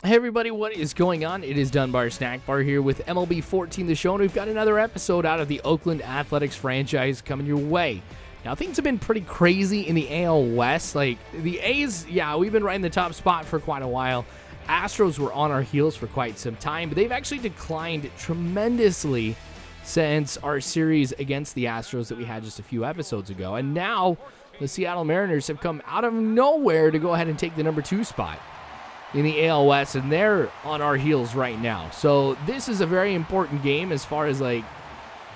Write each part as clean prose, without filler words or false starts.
Hey everybody, what is going on? It is Dunbar Snack Bar here with MLB 14 The Show, and we've got another episode out of the Oakland Athletics franchise coming your way. Now, things have been pretty crazy in the AL West. Like, the A's, yeah, we've been right in the top spot for quite a while. Astros were on our heels for quite some time, but they've actually declined tremendously since our series against the Astros that we had just a few episodes ago. And now, the Seattle Mariners have come out of nowhere to go ahead and take the number 2 spot in the AL West, and they're on our heels right now. So this is a very important game as far as like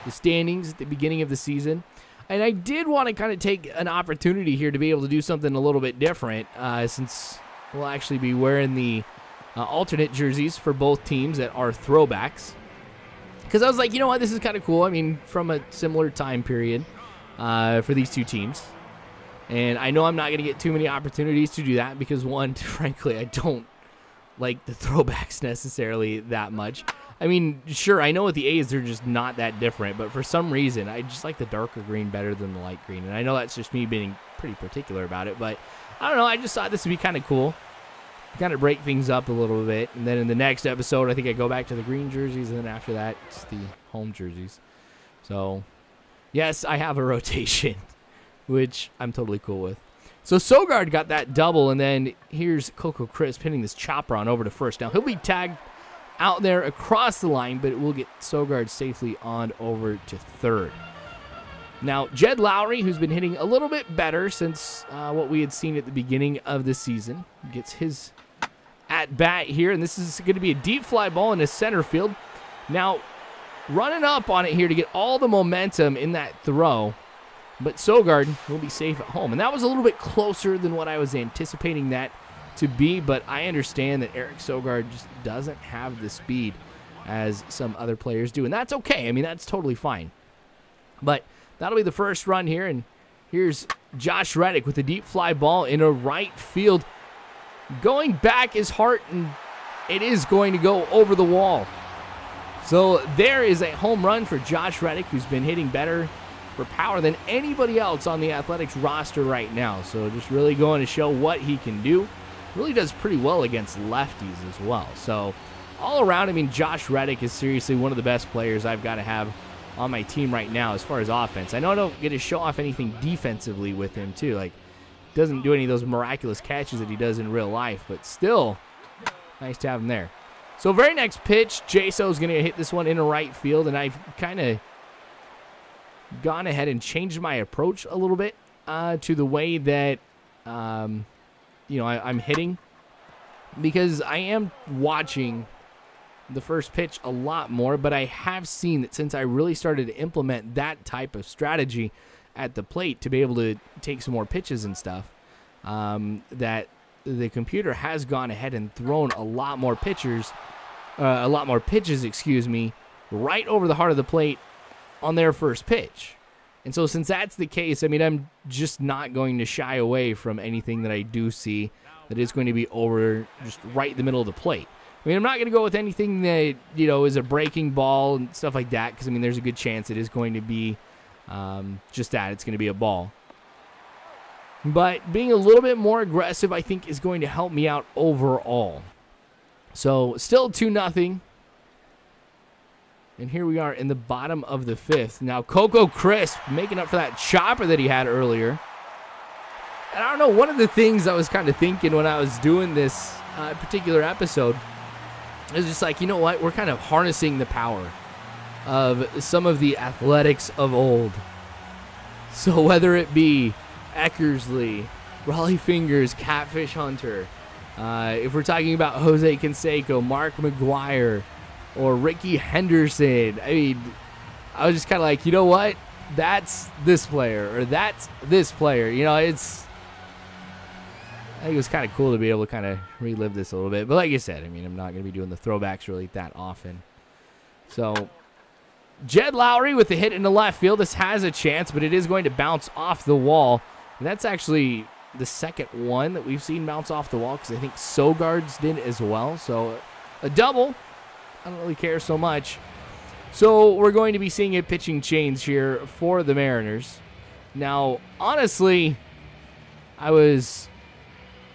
the standings at the beginning of the season. And I did want to kind of take an opportunity here to be able to do something a little bit different, since we'll actually be wearing the alternate jerseys for both teams that are throwbacks. Because I was like, you know what, this is kind of cool. I mean, from a similar time period for these two teams. And I know I'm not going to get too many opportunities to do that because, one, frankly, I don't like the throwbacks necessarily that much. I mean, sure, I know with the A's, they're just not that different. But for some reason, I just like the darker green better than the light green. And I know that's just me being pretty particular about it. But I don't know. I just thought this would be kind of cool. Kind of break things up a little bit. And then in the next episode, I think I go back to the green jerseys. And then after that, it's the home jerseys. So, yes, I have a rotation, which I'm totally cool with. So Sogard got that double, and then here's Coco Crisp hitting this chopper on over to first. Now, he'll be tagged out there across the line, but it will get Sogard safely on over to third. Now, Jed Lowrie, who's been hitting a little bit better since what we had seen at the beginning of the season, gets his at-bat here, and this is going to be a deep fly ball in the center field. Now, running up on it here to get all the momentum in that throw, but Sogard will be safe at home. And that was a little bit closer than what I was anticipating that to be, but I understand that Eric Sogard just doesn't have the speed as some other players do, and that's okay. I mean, that's totally fine. But that'll be the first run here, and here's Josh Reddick with a deep fly ball in a right field. Going back is Hart, and it is going to go over the wall. So there is a home run for Josh Reddick, who's been hitting better for power than anybody else on the Athletics roster right now. So just really going to show what he can do. Really does pretty well against lefties as well. So all around, I mean, Josh Reddick is seriously one of the best players I've got to have on my team right now as far as offense. I know I don't get to show off anything defensively with him too. Like, doesn't do any of those miraculous catches that he does in real life, but still nice to have him there. So very next pitch, Jaso's going to hit this one into right field, and I've kind of gone ahead and changed my approach a little bit to the way that I'm hitting, because I am watching the first pitch a lot more, but I have seen that since I really started to implement that type of strategy at the plate to be able to take some more pitches and stuff, that the computer has gone ahead and thrown a lot more pitches, right over the heart of the plate on their first pitch. And so since that's the case, I mean, I'm just not going to shy away from anything that I do see that is going to be over just right in the middle of the plate. I mean, I'm not going to go with anything that, is a breaking ball and stuff like that, because, I mean, there's a good chance it is going to be just that. It's going to be a ball. But being a little bit more aggressive, I think, is going to help me out overall. So still 2-0. And here we are in the bottom of the 5th. Now, Coco Crisp making up for that chopper that he had earlier. And I don't know, one of the things I was kind of thinking when I was doing this particular episode is just like, you know what? We're kind of harnessing the power of some of the athletics of old. So whether it be Eckersley, Raleigh Fingers, Catfish Hunter, if we're talking about Jose Canseco, Mark McGuire, or Ricky Henderson. I mean, I was just kind of like, you know what? That's this player, or that's this player. I think it was kind of cool to be able to kind of relive this a little bit. But like you said, I mean, I'm not going to be doing the throwbacks really that often. So, Jed Lowrie with the hit in the left field. This has a chance, but it is going to bounce off the wall. And that's actually the second one that we've seen bounce off the wall, because I think Sogard's did as well. So, a double. I don't really care so much. So we're going to be seeing a pitching change here for the Mariners. Now, honestly, I was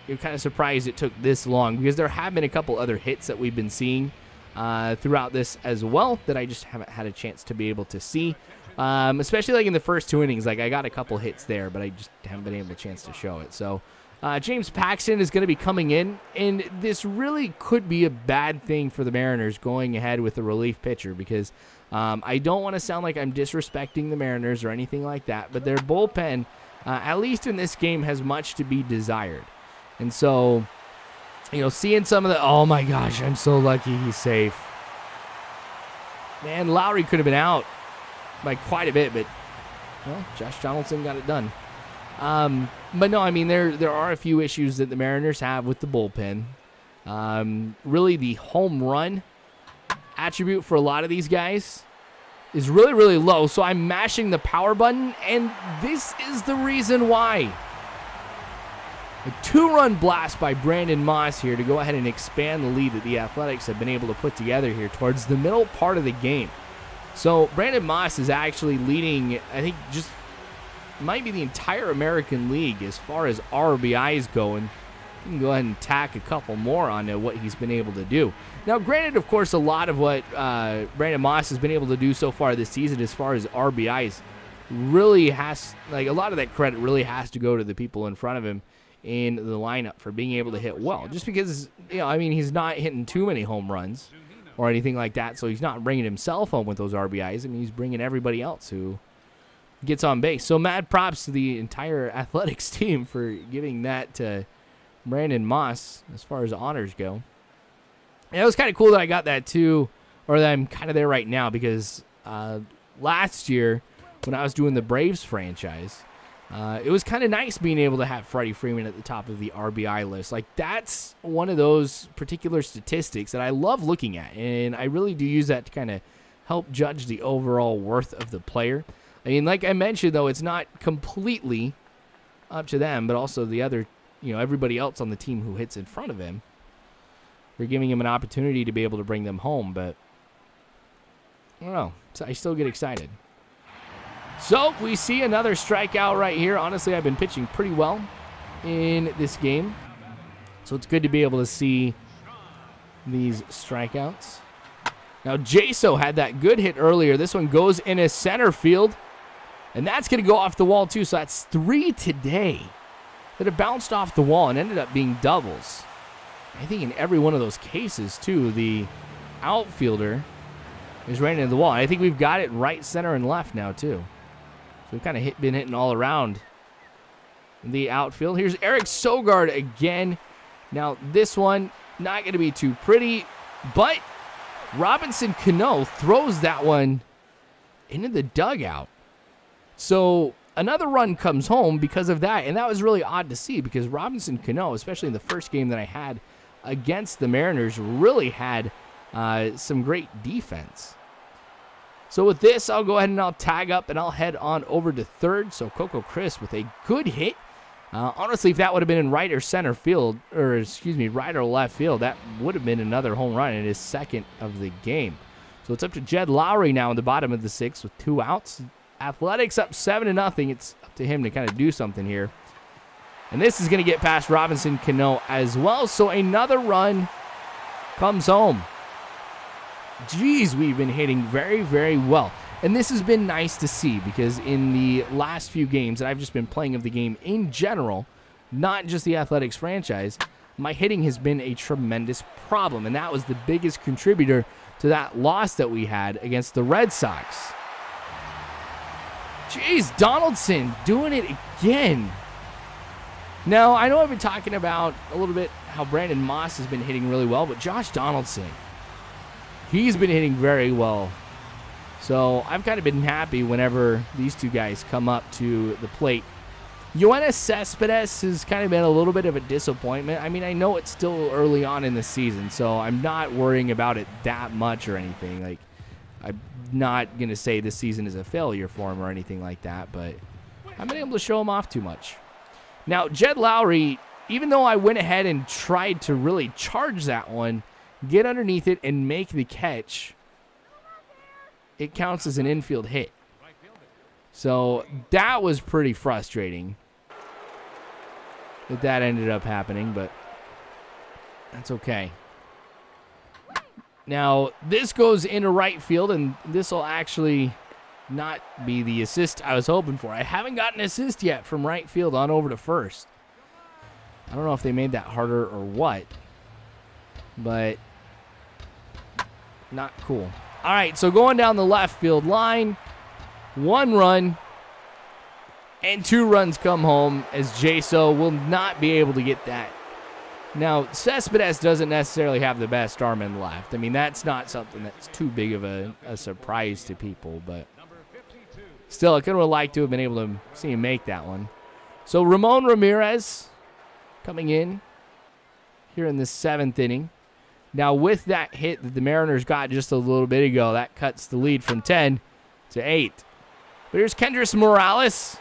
you're kind of surprised it took this long, because there have been a couple other hits that we've been seeing throughout this as well that I just haven't had a chance to be able to see. Especially like in the first 2 innings, like I got a couple hits there, but I just haven't been able a chance to show it. So James Paxton is going to be coming in, and this really could be a bad thing for the Mariners going ahead with the relief pitcher, because I don't want to sound like I'm disrespecting the Mariners or anything like that, but their bullpen, at least in this game, has much to be desired. And so, you know, seeing some of the, oh my gosh, I'm so lucky he's safe. Man, Lowrie could have been out by quite a bit, but, well, Josh Donaldson got it done. But no, I mean, there are a few issues that the Mariners have with the bullpen. Really, the home run attribute for a lot of these guys is really, really low, so I'm mashing the power button, and this is the reason why. A 2-run blast by Brandon Moss here to go ahead and expand the lead that the Athletics have been able to put together here towards the middle part of the game. So Brandon Moss is actually leading, I think, just might be the entire American League as far as RBIs go, and you can go ahead and tack a couple more on what he's been able to do. Now, granted, of course, a lot of what Brandon Moss has been able to do so far this season as far as RBIs really has, like, a lot of that credit really has to go to the people in front of him in the lineup for being able to hit well. Just because, you know, I mean, he's not hitting too many home runs or anything like that, so he's not bringing himself home with those RBIs. I mean, he's bringing everybody else who gets on base. So mad props to the entire Athletics team for giving that to Brandon Moss as far as honors go. And it was kind of cool that I got that too, or that I'm kind of there right now, because last year when I was doing the Braves franchise, it was kind of nice being able to have Freddie Freeman at the top of the RBI list. Like, that's one of those particular statistics that I love looking at, and I really do use that to kind of help judge the overall worth of the player. I mean, like I mentioned, though, it's not completely up to them, but also the other, you know, everybody else on the team who hits in front of him. They're giving him an opportunity to be able to bring them home, but I don't know. So I still get excited. So we see another strikeout right here. Honestly, I've been pitching pretty well in this game, so it's good to be able to see these strikeouts. Now, Jaso had that good hit earlier. This one goes in a center field, and that's going to go off the wall too. So that's 3 today that have bounced off the wall and ended up being doubles. I think in every one of those cases too, the outfielder is right into the wall. I think we've got it right, center, and left now too. So we've kind of been hitting all around the outfield. Here's Eric Sogard again. Now, this one, not going to be too pretty, but Robinson Cano throws that one into the dugout. So another run comes home because of that, and that was really odd to see, because Robinson Cano, especially in the first game that I had against the Mariners, really had some great defense. So with this, I'll go ahead and I'll tag up and I'll head on over to third. So Coco Chris with a good hit. Honestly, if that would have been in right or center field, or excuse me, right or left field, that would have been another home run in his second of the game. So it's up to Jed Lowrie now in the bottom of the 6th with 2 outs. Athletics up 7-0. It's up to him to kind of do something here. And this is going to get past Robinson Cano as well. So another run comes home. Geez, we've been hitting very, very well. And this has been nice to see, because in the last few games that I've just been playing of the game in general, not just the Athletics franchise, my hitting has been a tremendous problem. And that was the biggest contributor to that loss that we had against the Red Sox. Jeez, Donaldson doing it again. Now, I know I've been talking about a little bit how Brandon Moss has been hitting really well, but Josh Donaldson, he's been hitting very well. So I've kind of been happy whenever these two guys come up to the plate. Yoenis Cespedes has kind of been a little bit of a disappointment. I mean, I know it's still early on in the season, so I'm not worrying about it that much or anything. Like, I'm not going to say this season is a failure for him or anything like that, but I haven't been able to show him off too much. Now, Jed Lowrie, even though I went ahead and tried to really charge that one, get underneath it and make the catch, it counts as an infield hit. So that was pretty frustrating. that ended up happening, but that's okay. Now, this goes into right field, and this will actually not be the assist I was hoping for. I haven't gotten an assist yet from right field on over to first. I don't know if they made that harder or what, but not cool. All right, so going down the left field line, 1 run, and 2 runs come home as Jaso will not be able to get that. Now, Cespedes doesn't necessarily have the best arm in left. I mean, that's not something that's too big of a surprise to people, but still, I could have liked to have been able to see him make that one. So, Ramon Ramirez coming in here in the 7th inning. Now, with that hit that the Mariners got just a little bit ago, that cuts the lead from 10 to 8. But here's Kendrys Morales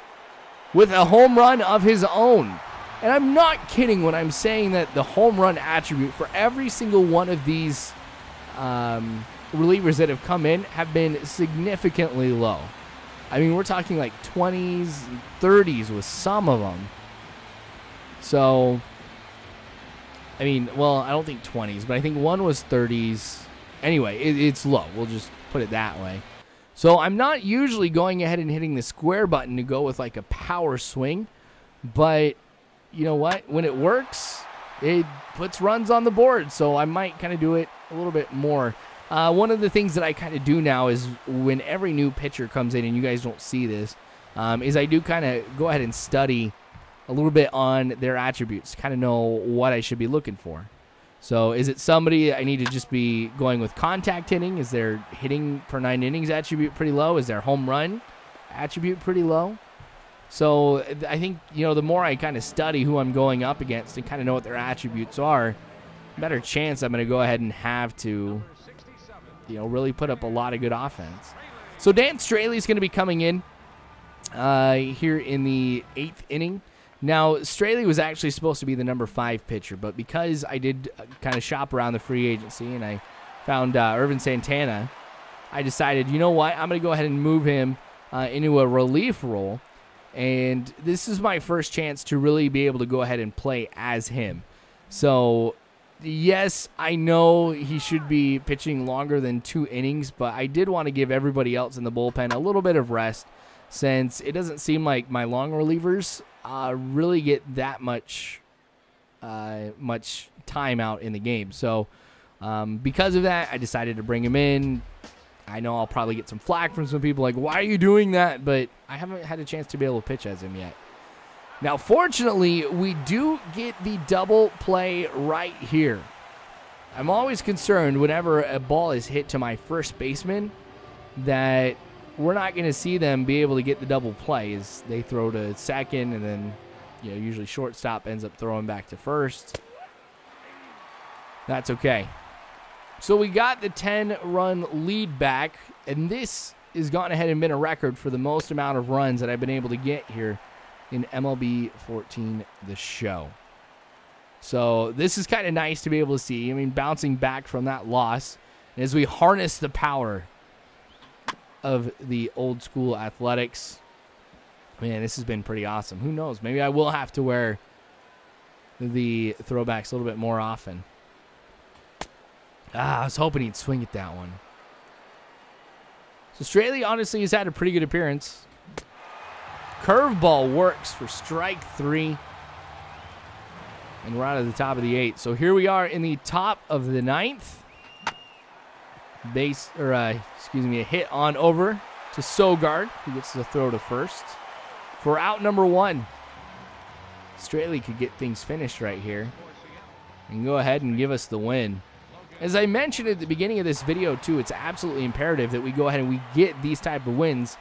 with a home run of his own. And I'm not kidding when I'm saying that the home run attribute for every single one of these relievers that have come in have been significantly low. I mean, we're talking like 20s and 30s with some of them. So, I mean, well, I don't think 20s, but I think one was 30s. Anyway, it's low. We'll just put it that way. So I'm not usually going ahead and hitting the square button to go with like a power swing, but you know what? When it works, it puts runs on the board, so I might kind of do it a little bit more. One of the things that I kind of do now is when every new pitcher comes in, and you guys don't see this, is I do kind of go ahead and study a little bit on their attributes, kind of know what I should be looking for. So is it somebody I need to just be going with contact hitting? Is their hitting per 9 innings attribute pretty low? Is their home run attribute pretty low? So I think, you know, the more I kind of study who I'm going up against and kind of know what their attributes are, better chance I'm going to go ahead and have to, you know, really put up a lot of good offense. So Dan Straley's going to be coming in here in the 8th inning. Now, Straley was actually supposed to be the number 5 pitcher, but because I did kind of shop around the free agency and I found Irvin Santana, I decided, you know what, I'm going to go ahead and move him into a relief role. And this is my first chance to really be able to go ahead and play as him. So, yes, I know he should be pitching longer than 2 innings, but I did want to give everybody else in the bullpen a little bit of rest since it doesn't seem like my long relievers really get that much time out in the game. So, because of that, I decided to bring him in. I know I'll probably get some flack from some people like, why are you doing that? But I haven't had a chance to be able to pitch as him yet. Now, fortunately, we do get the double play right here. I'm always concerned whenever a ball is hit to my first baseman that we're not going to see them be able to get the double play as they throw to second and then, you know, usually shortstop ends up throwing back to first. That's okay. So we got the 10-run lead back, and this has gone ahead and been a record for the most amount of runs that I've been able to get here in MLB 14, the show. So this is kind of nice to be able to see. I mean, bouncing back from that loss, and as we harness the power of the old school athletics, man, this has been pretty awesome. Who knows? Maybe I will have to wear the throwbacks a little bit more often. I was hoping he'd swing at that one. So Straley honestly has had a pretty good appearance. Curveball works for strike 3. And we're out of the top of the 8th. So here we are in the top of the 9th. A hit on over to Sogard, who gets the throw to first. For out number 1. Straley could get things finished right here and go ahead and give us the win. As I mentioned at the beginning of this video, too, it's absolutely imperative that we go ahead and we get these type of wins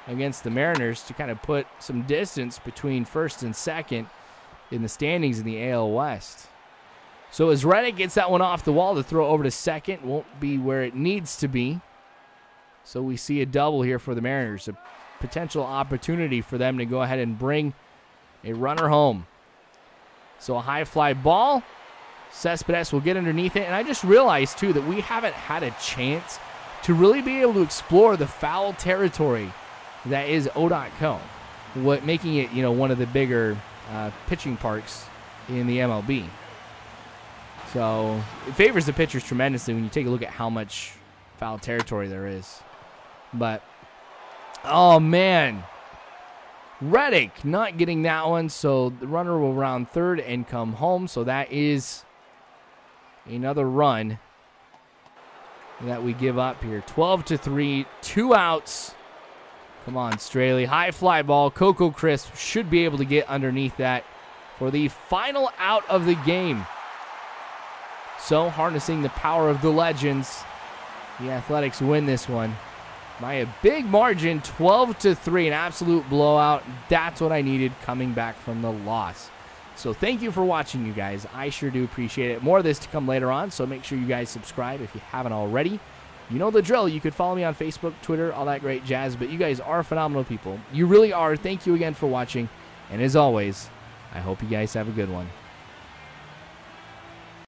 against the Mariners to kind of put some distance between first and second in the standings in the AL West. So as Reddick gets that one off the wall, the throw over to second won't be where it needs to be. So we see a double here for the Mariners, a potential opportunity for them to go ahead and bring a runner home. So a high fly ball. Cespedes will get underneath it. And I just realized, too, that we haven't had a chance to really be able to explore the foul territory that is ODOT Cone, making it, you know, one of the bigger pitching parks in the MLB. So it favors the pitchers tremendously when you take a look at how much foul territory there is. But, oh man, Reddick not getting that one, so the runner will round third and come home. So that is another run that we give up here. 12-3, 2 outs. Come on, Straley. High fly ball. Coco Crisp should be able to get underneath that for the final out of the game. So, harnessing the power of the legends, the Athletics win this one by a big margin, 12-3, an absolute blowout. That's what I needed coming back from the loss. So thank you for watching, you guys. I sure do appreciate it. More of this to come later on, so make sure you guys subscribe if you haven't already. You know the drill. You could follow me on Facebook, Twitter, all that great jazz, but you guys are phenomenal people. You really are. Thank you again for watching, and as always, I hope you guys have a good one.